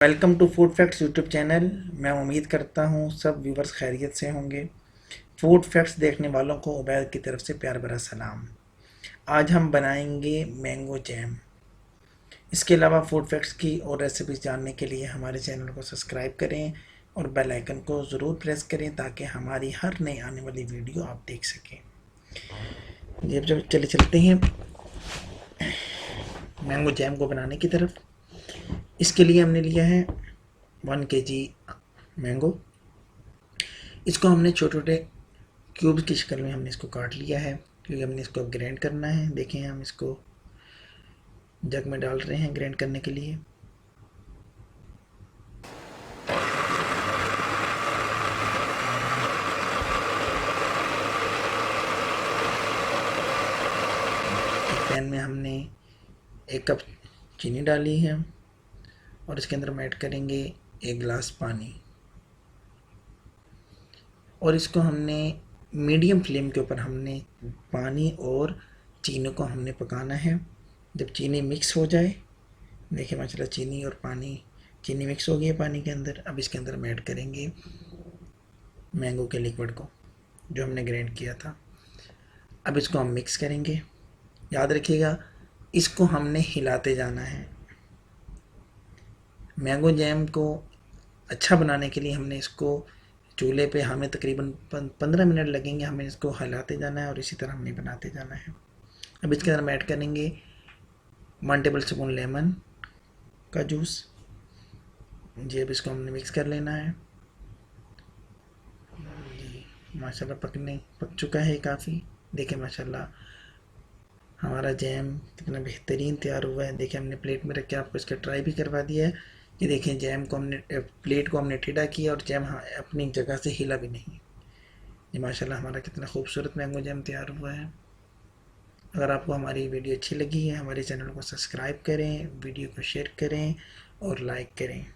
Welcome to food facts YouTube channel. मैं उम्मीद करता हूँ सब व्यूवर्स खैरियत से होंगे। फूड फैक्ट्स देखने वालों को उबैद की तरफ से प्यार भरा सलाम। आज हम बनाएंगे मैंगो जैम। इसके अलावा फूड फैक्ट्स की और रेसिपीज जानने के लिए हमारे चैनल को सब्सक्राइब करें और बेल आइकन को ज़रूर प्रेस करें ताकि हमारी हर नई आने वाली वीडियो आप देख सकें। ये जब चले चलते हैं मैंगो जैम को बनाने की तरफ। इसके लिए हमने लिया है 1 kg मैंगो। इसको हमने छोटे छोटे क्यूब्स की शक्ल में हमने इसको काट लिया है क्योंकि हमने इसको ग्राइंड करना है। देखें, हम इसको जग में डाल रहे हैं ग्राइंड करने के लिए। पैन में हमने 1 कप चीनी डाली है और इसके अंदर हम ऐड करेंगे 1 गिलास पानी और इसको हमने मीडियम फ्लेम के ऊपर हमने पानी और चीनी को हमने पकाना है। जब चीनी मिक्स हो जाए, देखिए माशाल्लाह चीनी मिक्स हो गई है पानी के अंदर। अब इसके अंदर हम ऐड करेंगे मैंगो के लिक्विड को जो हमने ग्राइंड किया था। अब इसको हम मिक्स करेंगे। याद रखिएगा, इसको हमने हिलाते जाना है। मैंगो जैम को अच्छा बनाने के लिए हमने इसको चूल्हे पे हमें तकरीबन 15 मिनट लगेंगे। हमें इसको हिलाते जाना है और इसी तरह हमें बनाते जाना है। अब इसके अंदर हम ऐड करेंगे 1 टेबल स्पून लेमन का जूस जी। अब इसको हमने मिक्स कर लेना है जी। माशाल्लाह पक चुका है काफ़ी। देखिए माशाल्लाह हमारा जैम कितना बेहतरीन तैयार हुआ है। देखिए हमने प्लेट में रख के आपको इसका ट्राई भी करवा दिया है। ये देखें, जैम को हमने प्लेट को हमने टेढ़ा किया और जैम अपनी जगह से हिला भी नहीं। ये माशाल्लाह हमारा कितना खूबसूरत मैंगो जैम तैयार हुआ है। अगर आपको हमारी वीडियो अच्छी लगी है, हमारे चैनल को सब्सक्राइब करें, वीडियो को शेयर करें और लाइक करें।